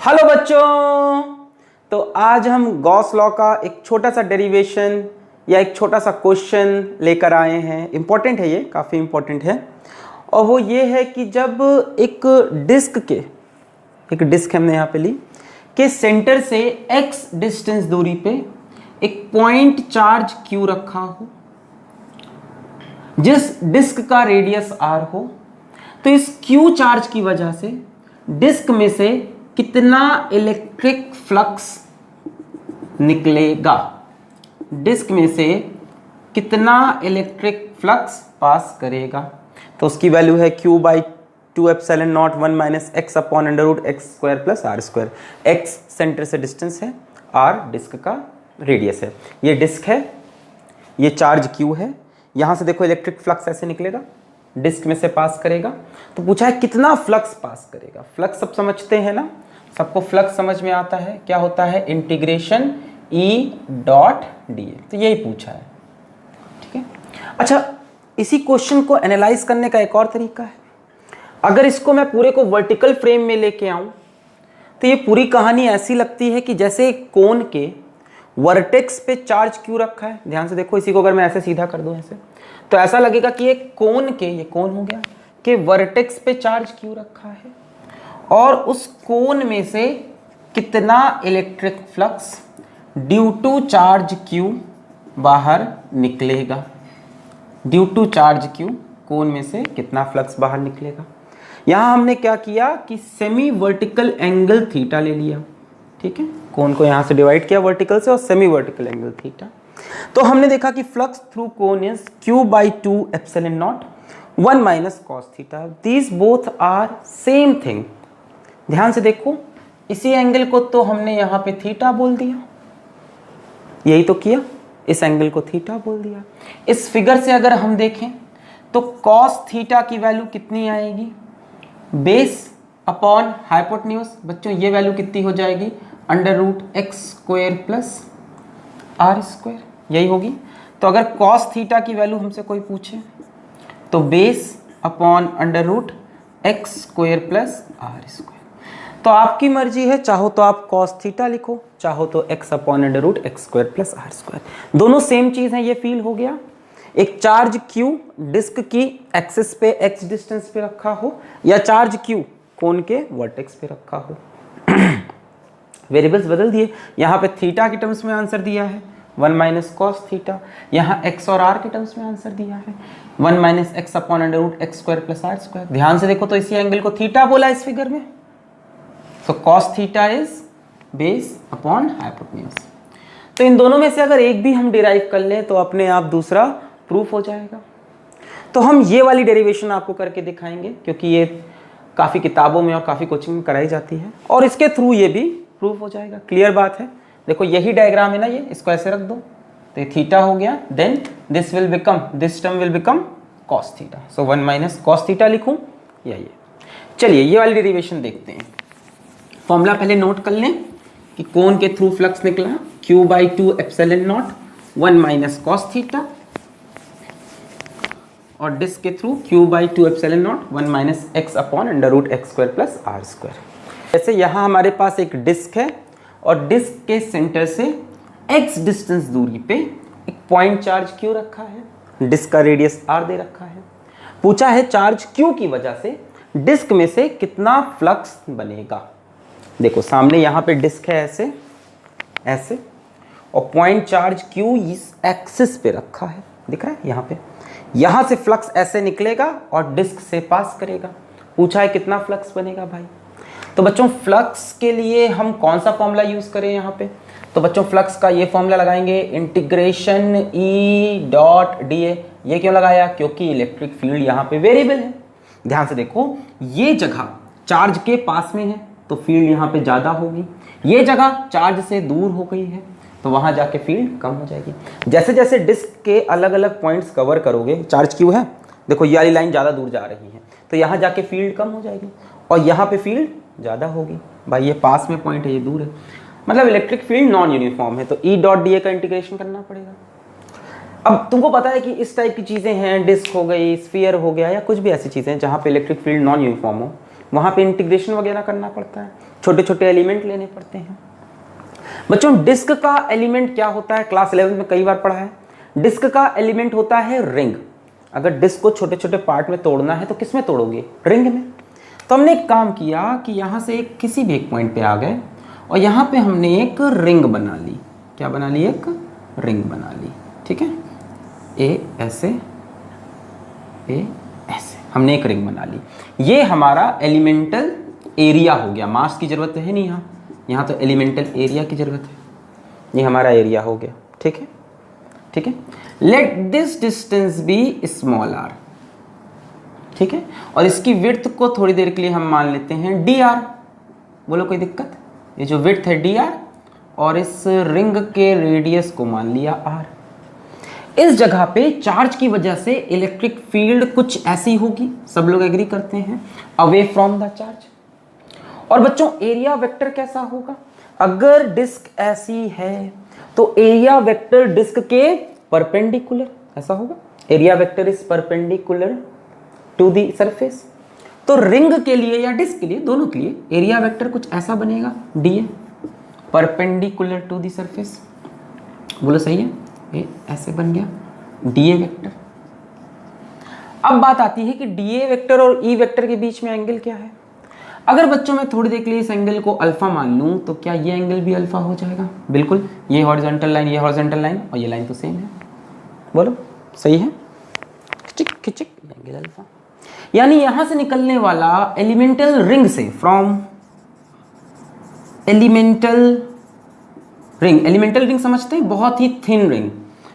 Hello बच्चों। तो आज हम गॉस लॉ का एक छोटा सा डेरिवेशन या एक छोटा सा क्वेश्चन लेकर आए हैं। इम्पॉर्टेंट है, ये काफ़ी इम्पॉर्टेंट है। और वो ये है कि जब एक डिस्क हमने यहाँ पे ली के सेंटर से x डिस्टेंस दूरी पे एक पॉइंट चार्ज q रखा हो, जिस डिस्क का रेडियस r हो, तो इस q चार्ज की वजह से डिस्क में से कितना इलेक्ट्रिक फ्लक्स निकलेगा, डिस्क में से कितना इलेक्ट्रिक फ्लक्स पास करेगा। तो उसकी वैल्यू है q by 2 epsilon nought 1 minus x upon under root x square plus r square. X centre से डिस्टेंस है, आर डिस्क का रेडियस है। ये डिस्क है, ये चार्ज q है। यहां से देखो इलेक्ट्रिक फ्लक्स ऐसे निकलेगा, डिस्क में से पास करेगा। तो पूछा है कितना फ्लक्स पास करेगा। फ्लक्स सब समझते हैं ना, सबको फ्लक्स समझ में आता है। क्या होता है? इंटीग्रेशन E डॉट डी ए। तो यही पूछा है, ठीक है। अच्छा, इसी क्वेश्चन को एनालाइज करने का एक और तरीका है। अगर इसको मैं पूरे को वर्टिकल फ्रेम में लेके आऊं तो ये पूरी कहानी ऐसी लगती है कि जैसे एक कोन के वर्टेक्स पे चार्ज क्यों रखा है। ध्यान से देखो, इसी को अगर मैं ऐसे सीधा कर दूं ऐसे, तो ऐसा लगेगा कि ये कोन हो गया कि वर्टेक्स पे चार्ज क्यों रखा है और उस कोन में से कितना electric flux due to charge q बाहर निकलेगा। Due to charge q cone में से कितना फ्लक्स बाहर निकलेगा। यहां हमने क्या किया कि सेमी वर्टिकल एंगल थीटा ले लिया, ठीक है। कोन को यहां से डिवाइड किया वर्टिकल से और सेमी वर्टिकल एंगल थीटा। तो हमने देखा कि flux through cone is q by 2 epsilon nought 1 minus cos theta. These both are same thing. ध्यान से देखो, इसी एंगल को तो हमने यहां पे थीटा बोल दिया, यही तो किया, इस एंगल को थीटा बोल दिया। इस फिगर से अगर हम देखें तो कॉस थीटा की वैल्यू कितनी आएगी? Base upon hypotenuse. बच्चों ये वैल्यू कितनी हो जाएगी? Under root x square plus r square, यही होगी। तो अगर कॉस थीटा की वैल्यू हमसे कोई पूछे तो base upon under root x square plus r square. तो आपकी मर्जी है, चाहो तो आप कॉस थीटा लिखो, चाहो तो x upon under root x square plus r square. दोनों सेम चीज है, ये फील हो गया। एक चार्ज q डिस्क की एक्सिस पे x डिस्टेंस पे रखा हो या चार्ज q कोन के वर्टेक्स पे रखा हो। वेरिएबल्स बदल दिए, यहाँ पे थीटा के टर्म्स में आंसर दिया है 1 माइनस कॉस थीटा, यहाँ x और r के टर्म्स में आंसर दिया है 1 minus x upon under root x square plus r square. ध्यान से देखो तो इसी एंगल को थीटा बोला इस फिगर में। तो cos theta is base upon hypotenuse. तो इन दोनों में से अगर एक भी हम डिराइव कर लें तो अपने आप दूसरा प्रूफ हो जाएगा। तो हम ये वाली डेरिवेशन आपको करके दिखाएंगे, क्योंकि ये काफ़ी किताबों में और काफ़ी कोचिंग में कराई जाती है, और इसके थ्रू ये भी प्रूफ हो जाएगा। क्लियर बात है। देखो यही डायग्राम है ना, ये इसको ऐसे रख दो तो ये थीटा हो गया, then this term will become cos theta. So 1 minus cos theta लिखूं या ये। चलिए ये वाली डेरिवेशन देखते हैं। फॉर्मूला पहले नोट कर लें कि कोन के थ्रू फ्लक्स निकला q by 2 epsilon nought 1 minus cos theta, और डिस्क के through q by 2 epsilon nought 1 minus x upon under root x square plus r square. जैसे यहाँ हमारे पास एक डिस्क है और डिस्क के सेंटर से x डिस्टेंस दूरी पे एक पॉइंट चार्ज q रखा है, डिस्क का रेडियस r दे रखा है। पूछा है चार्ज q की वजह से डिस्क में से कितना फ्लक्स बनेगा। देखो सामने यहाँ पे डिस्क है ऐसे ऐसे, और पॉइंट चार्ज q इस एक्सिस पे रखा है, दिख रहा है यहाँ पे। यहाँ से फ्लक्स ऐसे निकलेगा और डिस्क से पास करेगा। पूछा है कितना फ्लक्स बनेगा भाई। तो बच्चों फ्लक्स के लिए हम कौन सा फॉर्मूला यूज करें यहाँ पे? तो बच्चों फ्लक्स का ये फॉर्मूला लगाएंगे, इंटीग्रेशन E डॉट डी ए। ये क्यों लगाया? क्योंकि इलेक्ट्रिक फील्ड यहाँ पे वेरिएबल है। ध्यान से देखो, ये जगह चार्ज के पास में है तो फील्ड यहाँ पे ज्यादा होगी, ये जगह चार्ज से दूर हो गई है तो वहां जाके फील्ड कम हो जाएगी। जैसे जैसे डिस्क के अलग अलग पॉइंट्स कवर करोगे, चार्ज क्यू है, देखो ये वाली लाइन ज़्यादा दूर जा रही है तो यहाँ जाके फील्ड कम हो जाएगी और यहाँ पे फील्ड ज़्यादा होगी। भाई ये पास में पॉइंट है, ये दूर है, मतलब इलेक्ट्रिक फील्ड नॉन यूनिफॉर्म है। तो ई डॉट डी ए का इंटीग्रेशन करना पड़ेगा। अब तुमको पता है कि इस टाइप की चीज़ें हैं, डिस्क हो गई, स्फीयर हो गया, या कुछ भी ऐसी चीज़ें जहाँ पे इलेक्ट्रिक फील्ड नॉन यूनिफॉर्म हो, वहाँ पे इंटीग्रेशन वगैरह करना पड़ता है, छोटे छोटे एलिमेंट लेने पड़ते हैं। बच्चों डिस्क का एलिमेंट क्या होता है, क्लास 11 में कई बार पढ़ा है। डिस्क का एलिमेंट होता है रिंग। अगर डिस्क को छोटे छोटे पार्ट में तोड़ना है तो किस में तोड़ोगे, रिंग में। तो हमने एक काम किया कि यहाँ से एक किसी भी एक पॉइंट पे आ गए और यहाँ पे हमने एक रिंग बना ली। क्या बना ली, एक रिंग बना ली, ठीक है। ए ऐसे, ए ऐसे, हमने एक रिंग बना ली। ये हमारा एलिमेंटल एरिया हो गया। मास की जरूरत है नहीं यहाँ, यहाँ तो एलिमेंटल एरिया की जरूरत है। ये हमारा एरिया हो गया, ठीक है, ठीक है। Let this distance be small r, ठीक है। और इसकी विड्थ को थोड़ी देर के लिए हम मान लेते हैं डी आर। बोलो कोई दिक्कत? ये जो विड्थ है डी आर और इस रिंग के रेडियस को मान लिया आर। इस जगह पे चार्ज की वजह से इलेक्ट्रिक फील्ड कुछ ऐसी होगी, सब लोग एग्री करते हैं, अवे फ्रॉम द चार्ज। और बच्चों एरिया वेक्टर कैसा होगा, अगर डिस्क ऐसी है तो एरिया वेक्टर डिस्क के परपेंडिकुलर ऐसा होगा। Area vector is perpendicular to the surface. तो रिंग के लिए या डिस्क के लिए, दोनों के लिए एरिया वेक्टर कुछ ऐसा बनेगा, d A perpendicular to the surface. बोलो सही है, ये ऐसे बन गया डीए वेक्टर। अब बात आती है कि डीए वेक्टर और ई वेक्टर के बीच में एंगल क्या है। अगर बच्चों मैं थोड़ी देर के लिए इस एंगल को अल्फा मान लूं तो क्या ये एंगल भी अल्फा हो जाएगा? बिल्कुल, ये हॉरिजॉन्टल लाइन, ये हॉरिजॉन्टल लाइन और ये लाइन तो सेम है। बोलो सही है, खिचिक खिचिक एंगल अल्फा। यानी यहां से निकलने वाला एलिमेंटल रिंग से, फ्रॉम एलिमेंटल रिंग समझते हैं, बहुत ही थिन रिंग।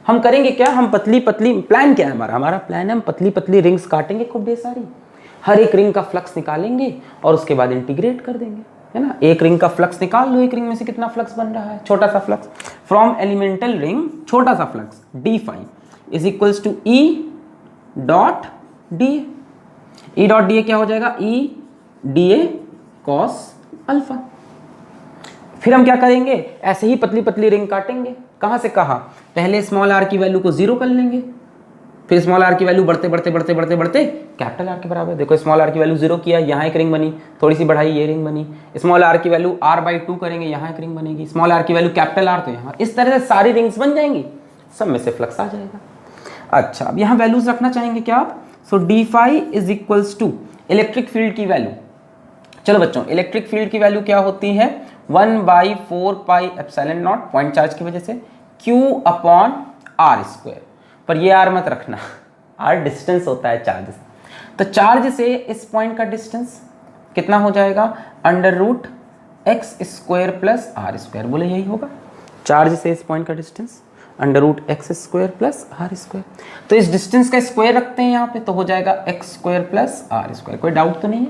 हम करेंगे क्या, हम पतली पतली, प्लान क्या है हमारा प्लान है हम पतली पतली रिंग्स काटेंगे खूब ढेर सारी, हर एक रिंग का फ्लक्स निकालेंगे और उसके बाद इंटीग्रेट कर देंगे, है ना। एक रिंग का फ्लक्स निकाल लो, एक रिंग में से कितना फ्लक्स बन रहा है, छोटा सा फ्लक्स। फ्रॉम एलिमेंटल रिंग छोटा सा flux d phi is equals to E dot d A. E dot d A क्या हो जाएगा, E d A cos alpha. फिर हम क्या करेंगे, ऐसे ही पतली पतली रिंग काटेंगे। कहां से कहां, पहले स्मॉल आर की वैल्यू को 0 कर लेंगे, फिर स्मॉल आर की वैल्यू बढ़ते बढ़ते बढ़ते बढ़ते बढ़ते कैपिटल आर के बराबर। देखो स्मॉल आर की वैल्यू 0 किया, यहाँ एक रिंग बनी, थोड़ी सी बढ़ाई, ये रिंग बनी। स्मॉल आर की वैल्यू r/2 करेंगे, यहाँ एक रिंग बनेगी। स्मॉल आर की वैल्यू कैपिटल आर, तो यहाँ इस तरह से सारी रिंग्स बन जाएंगी, सब में से फ्लक्स आ जाएगा। अच्छा, अब यहाँ वैल्यूज रखना चाहेंगे क्या आप, so D phi is equals to electric field की वैल्यू। चलो बच्चों, इलेक्ट्रिक फील्ड की वैल्यू क्या होती है, 1/4πε0 पॉइंट चार्ज की वजह से Q/r²। पर ये r मत रखना, r डिस्टेंस होता है चार्ज से। तो चार्ज से इस पॉइंट का डिस्टेंस कितना हो जाएगा, √x² + r²। बोले यही होगा, चार्ज से इस पॉइंट का डिस्टेंस √x² + r²। तो इस डिस्टेंस का स्क्वायर रखते हैं यहाँ पे, तो हो जाएगा x² + r²। कोई डाउट तो नहीं है।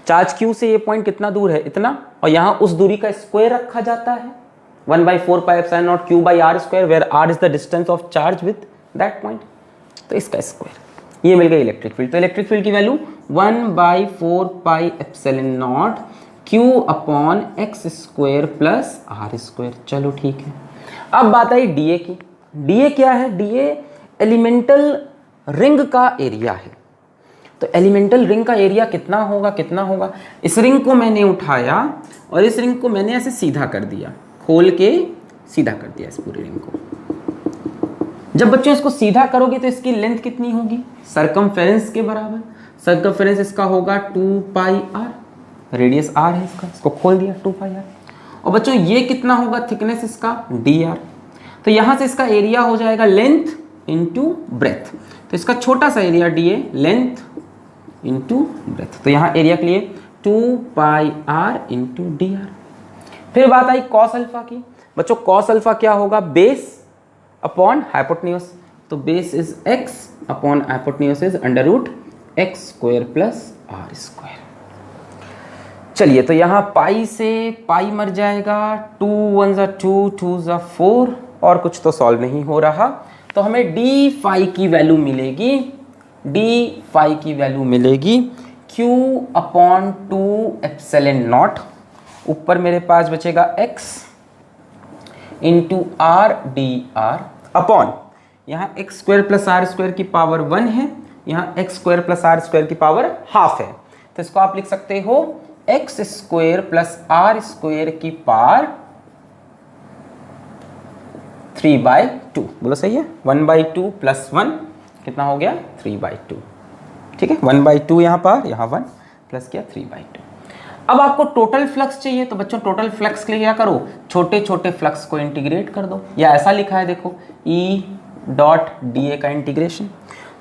चार्ज Q से ये पॉइंट कितना दूर है, इतना, और यहाँ उस दूरी का स्क्वायर रखा जाता है, 1/4πε0 Q/r², where r is the distance of charge with that point. तो इसका स्क्वायर, ये मिल गया इलेक्ट्रिक फील्ड। तो इलेक्ट्रिक फील्ड की वैल्यू 1/4πε0 Q/x² + r²। चलो ठीक है। अब बात आई डीए की। डीए क्या है, डीए एलिमेंटल रिंग का एरिया है। तो एलिमेंटल रिंग का एरिया कितना होगा, कितना होगा। इस रिंग को मैंने उठाया और इस रिंग को मैंने ऐसे सीधा कर दिया, खोल के सीधा कर दिया इस पूरी रिंग को। जब बच्चों इसको सीधा करोगे तो इसकी लेंथ कितनी होगी, सरकमफेरेंस के बराबर। सरकमफेरेंस इसका होगा 2πr, रेडियस r है इसका, इसको खोल दिया 2πr। और बच्चों ये कितना होगा, थिकनेस इसका dr। तो यहां से इसका एरिया हो जाएगा लेंथ इंटू ब्रेथ। तो इसका छोटा सा area dA, length into breadth. तो यहाँ एरिया के लिए 2πr इंटू dr। फिर बात आई कॉस अल्फा की। बच्चों कॉस अल्फा क्या होगा, बेस अपॉन हाइपोटेन्यूज। तो base is x upon hypotenuse is √x² + r²। चलिए, तो यहाँ पाई से पाई मर जाएगा, 2 1 2 2 4, और कुछ तो सॉल्व नहीं हो रहा। तो हमें डी फाई की वैल्यू मिलेगी, डी फाई की वैल्यू मिलेगी Q/2ε0। ऊपर मेरे पास बचेगा x into r dr upon, यहाँ x² + r² की पावर 1 है, यहाँ x² + r² की पावर ½ है। तो इसको आप लिख सकते हो x square plus r square की पावर 3/2। बोलो सही है। 1/2 प्लस 1 कितना हो गया 3/2। ठीक है 1/2 यहाँ पर, यहाँ 1 प्लस किया 3/2। अब आपको टोटल फ्लक्स चाहिए, तो बच्चों टोटल फ्लक्स के लिए क्या करो, छोटे छोटे फ्लक्स को इंटीग्रेट कर दो। या ऐसा लिखा है देखो ई डॉट डी ए का इंटीग्रेशन,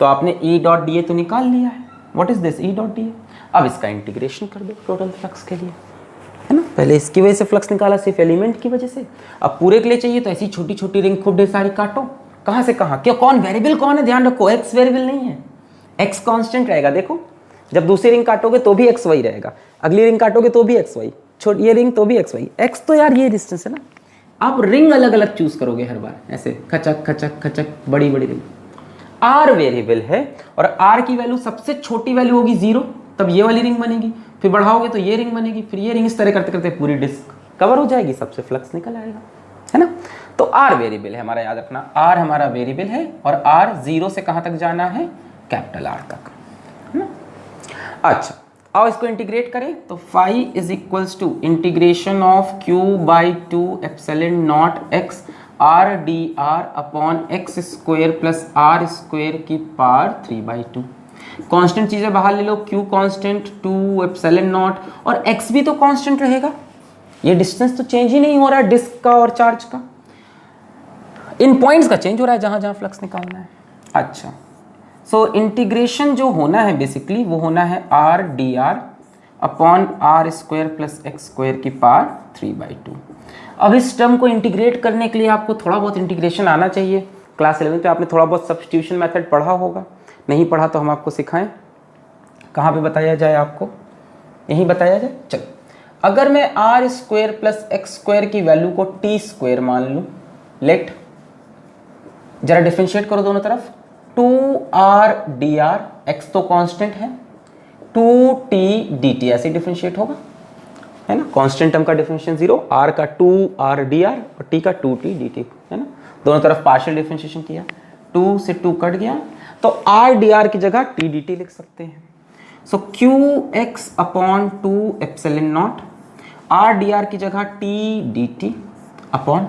तो आपने ई डॉट डी ए तो निकाल लिया है। What is this E dot d ए। अब इसका इंटीग्रेशन कर दो टोटल फ्लक्स के लिए, है ना। पहले इसकी वजह से फ्लक्स निकाला, सिर्फ एलिमेंट की वजह से। अब पूरे के लिए चाहिए तो ऐसी छोटी छोटी रिंग खूब ढेर सारी काटो। कहाँ से कहाँ, क्यों, कौन वेरिएबल कौन है, ध्यान रखो एक्स वेरिएबल नहीं है, एक्स कांस्टेंट रहेगा। देखो जब दूसरी रिंग काटोगे तो भी एक्स वाई रहेगा, अगली रिंग काटोगे तो भी एक्स वाई, छोटी ये रिंग तो भी एक्स वाई। एक्स तो यार ये डिस्टेंस है ना, आप रिंग अलग अलग चूज करोगे हर बार, ऐसे खचक खचक खचक, बड़ी बड़ी रिंग। आर वेरिएबल है और आर की वैल्यू सबसे छोटी वैल्यू होगी 0, तब ये वाली रिंग बनेगी, फिर बढ़ाओगे तो ये रिंग बनेगी, फिर ये रिंग, इस तरह करते करते पूरी डिस्क कवर हो जाएगी, सबसे फ्लक्स निकल आएगा, है ना। तो आर वेरिएबल है हमारा, याद रखना आर हमारा वेरिएबल है और आर 0 से कहां तक जाना है, कैपिटल आर तक, है ना। अच्छा आओ इसको इंटीग्रेट करें, तो phi is equals to integration of q/2 epsilon nought x r d r upon x square plus r square की पावर 3/2। कांस्टेंट चीजें बाहर ले लो, q कांस्टेंट 2 एप्सिलॉन नॉट और x भी तो कांस्टेंट रहेगा, ये डिस्टेंस तो चेंज ही नहीं हो रहा है डिस्क का और चार्ज का, इन पॉइंट्स का चेंज हो रहा है जहां जहां फ्लक्स निकालना है। अच्छा सो इंटीग्रेशन जो होना है बेसिकली वो होना है r d r upon r square plus x square की पावर 3/2। अब इस टर्म को इंटीग्रेट करने के लिए आपको थोड़ा बहुत इंटीग्रेशन आना चाहिए। क्लास 11 पे आपने थोड़ा बहुत सब्स्टिट्यूशन मेथड पढ़ा होगा, नहीं पढ़ा तो हम आपको सिखाएं, कहाँ पे बताया जाए आपको, यहीं बताया जाए। चलो अगर मैं r square plus x square की वैल्यू को टी स्क्वायर मान लूँ, लेट जरा डिफरेंशिएट करो दोनों तरफ, 2r dr, x तो कांस्टेंट है, 2t dt ऐसे डिफरेंशिएट होगा, है ना। कांस्टेंट टर्म का डिफरेंशिएशन 0, r का 2r dr और t का 2t dt, है ना। दोनों तरफ पार्शियल डिफरेंशिएशन किया, 2 से 2 कट गया, तो r dr की जगह t dt लिख सकते हैं। So qx upon 2 epsilon nought, r dr की जगह t dt upon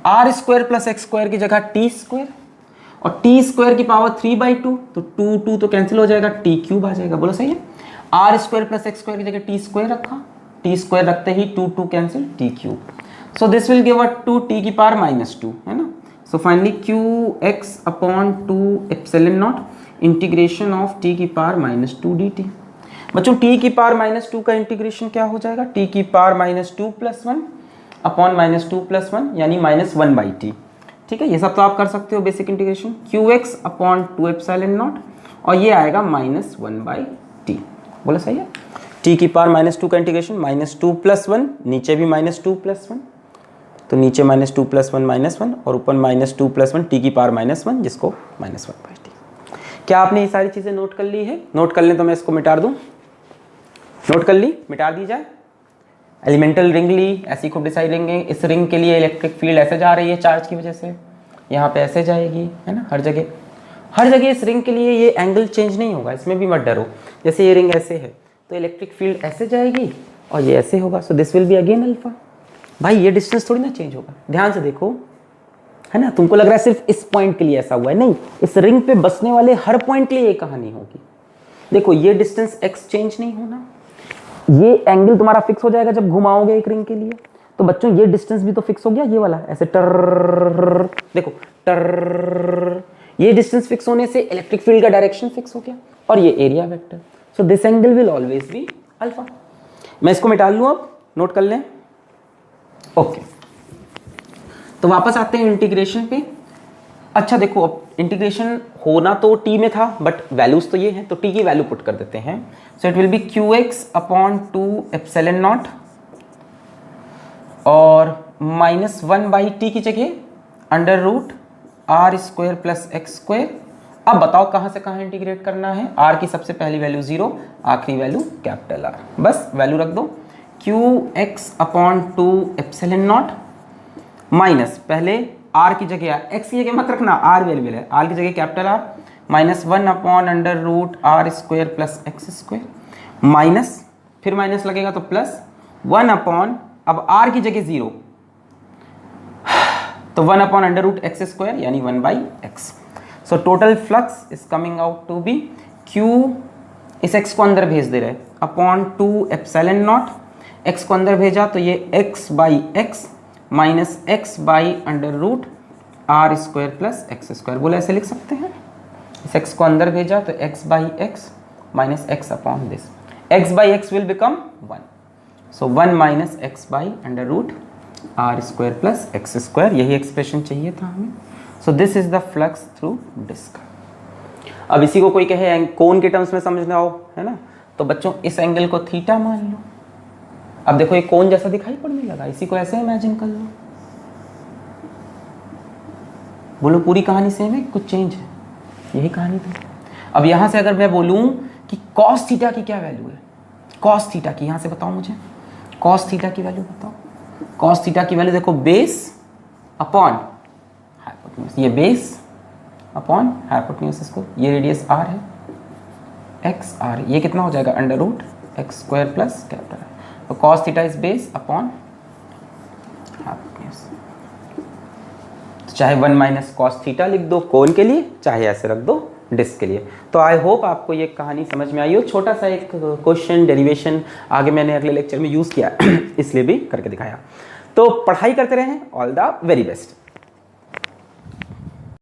r square plus x square की जगह टी स्क्वायर और टी स्क्वायर की पावर 3/2, तो 2 तो कैंसिल हो जाएगा, टी क्यूब आ जाएगा। बोलो सही है। R square plus x square की जगह टी स्क्वायर रखा, टी स्क्वायर रखते ही 2 cancel, t cube. So this will give a 2t की पावर -2, है ना। So finally qx upon 2 epsilon nought integration of t की पावर -2 dt। बच्चों t की पावर -2 का इंटीग्रेशन क्या हो जाएगा, t की पावर -2 + 1 अपॉन -2 + 1 यानी -1/t। ठीक है, ये सब तो आप कर सकते हो basic integration, qx upon 2 epsilon nought और ये आएगा -1/t। बोला सही है। t की पावर -2 का इंटीग्रेशन -2 + 1, नीचे भी -2 + 1, तो नीचे -2 + 1 -1 और ऊपर -2 + 1 t की पावर -1 जिसको -1/t। क्या आपने ये सारी चीज़ें नोट कर ली है? नोट कर लें तो मैं इसको मिटा दूँ, नोट कर ली, मिटा दी जाए। एलिमेंटल रिंग ली, ऐसी खूब डिसाइड रिंग है, इस रिंग के लिए इलेक्ट्रिक फील्ड ऐसे जा रही है चार्ज की वजह से, यहाँ पे ऐसे जाएगी, है ना। हर जगह इस रिंग के लिए ये एंगल चेंज नहीं होगा, इसमें भी मत डरो। जैसे ये रिंग ऐसे है तो इलेक्ट्रिक फील्ड ऐसे जाएगी और ये ऐसे होगा, सो this will be again alpha. भाई ये डिस्टेंस थोड़ी ना चेंज होगा, ध्यान से देखो, है ना। तुमको लग रहा है सिर्फ इस पॉइंट के लिए ऐसा हुआ है, नहीं, इस रिंग पे बसने वाले हर पॉइंट के लिए ये कहानी होगी। देखो ये डिस्टेंस एक्स चेंज नहीं होना, ये एंगल तुम्हारा फिक्स हो जाएगा जब घुमाओगे एक रिंग के लिए, तो बच्चों ये डिस्टेंस भी तो फिक्स हो गया, ये वाला ऐसे टर, देखो टर, ये डिस्टेंस फिक्स होने से इलेक्ट्रिक फील्ड का डायरेक्शन फिक्स हो गया और ये area vector, so this angle will always be alpha. मैं इसको मिटा लूं, अब नोट कर लें। ओके, तो वापस आते हैं इंटीग्रेशन पे। अच्छा देखो, अब इंटीग्रेशन होना तो t में था बट वैल्यूज तो ये हैं, तो t की वैल्यू पुट कर देते हैं। So it will be qx upon 2 epsilon nought और -1/t की जगह √r² प्लस x²। अब बताओ कहाँ से कहाँ इंटीग्रेट करना है। r की सबसे पहली वैल्यू 0, आखिरी वैल्यू कैपिटल R, बस वैल्यू रख दो। qx upon 2 epsilon not minus, पहले r की जगह x की जगह मत रखना, r वेरिएबल है, r की जगह capital R, -1 upon √r² plus x² minus, फिर माइनस लगेगा तो प्लस 1 अपॉन, अब r की जगह 0 तो 1 upon under root x square यानी 1/x। So total flux is coming out to be q, इस x को अंदर भेज दे रहे अपॉन 2 एप्सिलॉन नॉट, x को अंदर भेजा तो ये x/x minus x by under root r square plus x square, बोले ऐसे लिख सकते हैं। इस x को अंदर भेजा तो x/x minus x upon this, x/x will become 1, so 1 minus x by under root r square plus x square, यही एक्सप्रेशन चाहिए था हमें। So this is the flux through disc. अब इसी को कोई कहे कोन के टर्म्स में समझना हो, है ना, तो बच्चों इस एंगल को थीटा मान लो। अब देखो ये कोन जैसा दिखाई पड़ने लगा, इसी को ऐसे इमेजिन कर लो। बोलो पूरी कहानी सेम है, कुछ चेंज है? यही कहानी थी। अब यहां से अगर मैं बोलूं कि कॉस थीटा की क्या वैल्यू है, कॉस थीटा की, यहां से बताओ मुझे कॉस थीटा की वैल्यू बताओ। कॉस थीटा की वैल्यू देखो बेस अपॉन हाइपोटेन्यूज, ये बेस अपॉन हाइपोटेन्यूज, इसको ये रेडियस r है, एक्स आर, ये कितना हो जाएगा under root x square plus capital है। तो cos theta is base upon hypotenuse, तो चाहे 1 माइनस कॉस थीटा लिख दो कोन के लिए, चाहे ऐसे रख दो डिस्क के लिए। तो आई होप आपको ये कहानी समझ में आई हो। छोटा सा एक क्वेश्चन डेरिवेशन आगे मैंने अगले लेक्चर में यूज़ किया इसलिए भी करके दिखाया। तो पढ़ाई करते रहें, ऑल द वेरी बेस्ट।